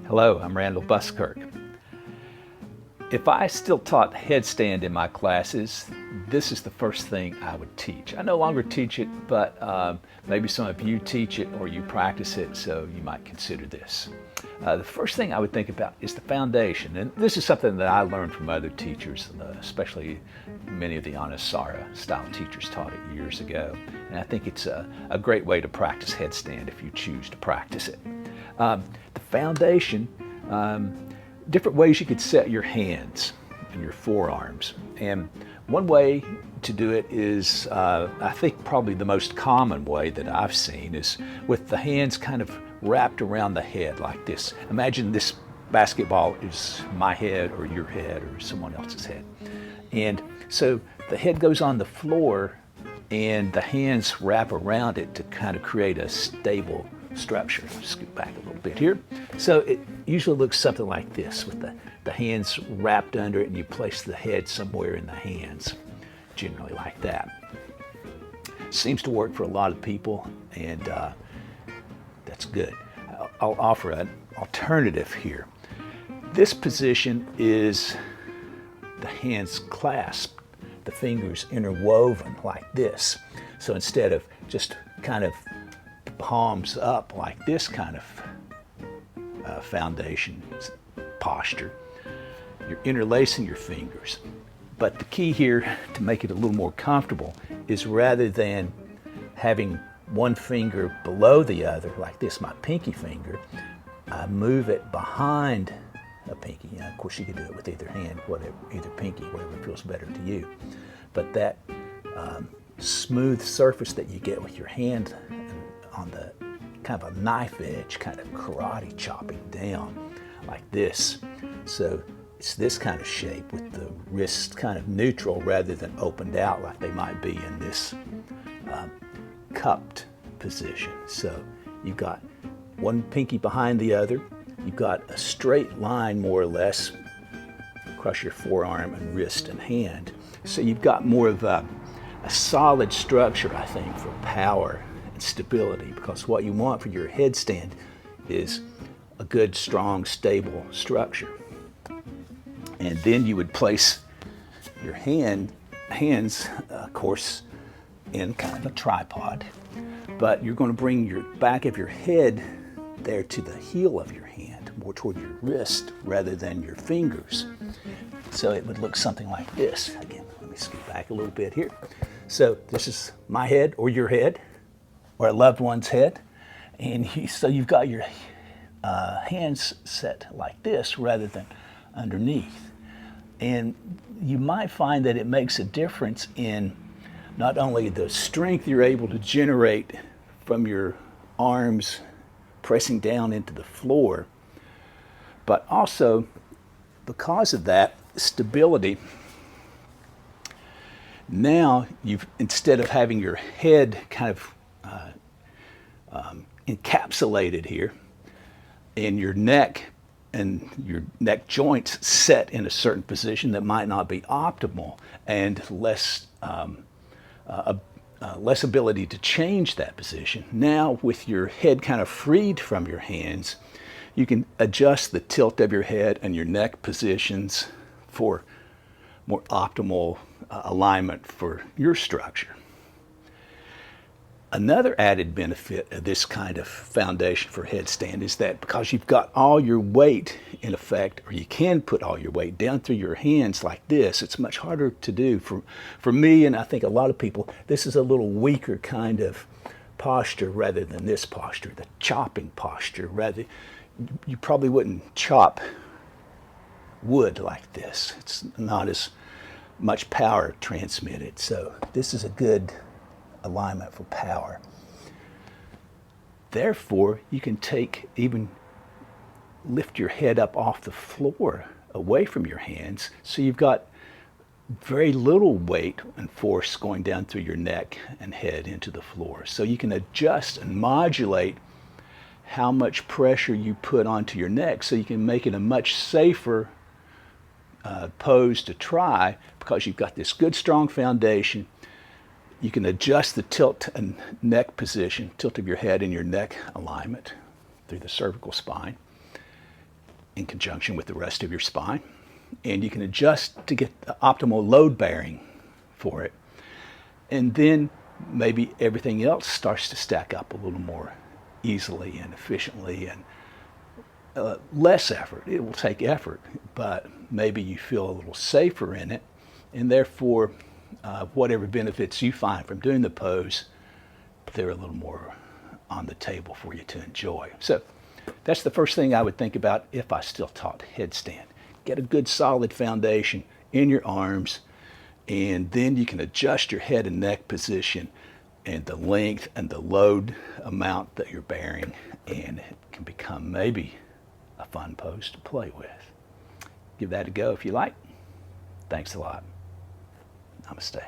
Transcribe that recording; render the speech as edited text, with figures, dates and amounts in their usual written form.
Hello, I'm Randall Buskirk. If I still taught headstand in my classes, this is the first thing I would teach. I no longer teach it, but maybe some of you teach it or you practice it, so you might consider this. The first thing I would think about is the foundation, and this is something that I learned from other teachers, especially many of the Anusara style teachers taught it years ago, and I think it's a great way to practice headstand if you choose to practice it. The foundation, different ways you could set your hands and your forearms. And one way to do it is, I think probably the most common way that I've seen is with the hands kind of wrapped around the head like this. Imagine this basketball is my head or your head or someone else's head. And so the head goes on the floor and the hands wrap around it to kind of create a stable structure. Scoot back a little bit here. So it usually looks something like this with the hands wrapped under it, and you place the head somewhere in the hands, generally like that. Seems to work for a lot of people, and that's good. I'll offer an alternative here. This position is the hands clasped, the fingers interwoven like this. So instead of just kind of palms up like this kind of foundation posture, you're interlacing your fingers. But the key here to make it a little more comfortable is rather than having one finger below the other like this, my pinky finger, I move it behind a pinky. Of course you can do it with either hand, whatever, either pinky, whatever feels better to you. But that smooth surface that you get with your hand on the kind of a knife edge, kind of karate chopping down like this. So it's this kind of shape with the wrists kind of neutral rather than opened out like they might be in this cupped position. So you've got one pinky behind the other. You've got a straight line more or less across your forearm and wrist and hand. So you've got more of a solid structure, I think, for power and stability, because what you want for your headstand is a good, strong, stable structure. And then you would place your hands, of course, in kind of a tripod, but you're going to bring your back of your head there to the heel of your hand, more toward your wrist rather than your fingers. So it would look something like this. Again, let me scoot back a little bit here. So this is my head or your head or a loved one's head. And so you've got your hands set like this rather than underneath. And you might find that it makes a difference in not only the strength you're able to generate from your arms pressing down into the floor, but also because of that stability, now you've, instead of having your head kind of encapsulated here and your neck and your neck joints set in a certain position that might not be optimal and less ability to change that position. Now with your head kind of freed from your hands, you can adjust the tilt of your head and your neck positions for more optimal alignment for your structure. Another added benefit of this kind of foundation for headstand is that because you've got all your weight in effect, or you can put all your weight down through your hands like this, it's much harder to do. For me, and I think a lot of people, this is a little weaker kind of posture rather than this posture, the chopping posture. Rather, you probably wouldn't chop wood like this. It's not as much power transmitted. So this is a good alignment for power. Therefore, you can lift your head up off the floor away from your hands, so you've got very little weight and force going down through your neck and head into the floor. So you can adjust and modulate how much pressure you put onto your neck, so you can make it a much safer pose to try, because you've got this good strong foundation. You can adjust the tilt and neck position, tilt of your head and your neck alignment through the cervical spine in conjunction with the rest of your spine. And you can adjust to get the optimal load bearing for it. And then maybe everything else starts to stack up a little more easily and efficiently, and less effort. It will take effort, but maybe you feel a little safer in it, and therefore whatever benefits you find from doing the pose, they're a little more on the table for you to enjoy. So that's the first thing I would think about if I still taught headstand. Get a good solid foundation in your arms, and then you can adjust your head and neck position and the length and the load amount that you're bearing, and it can become maybe a fun pose to play with. Give that a go if you like. Thanks a lot. Namaste.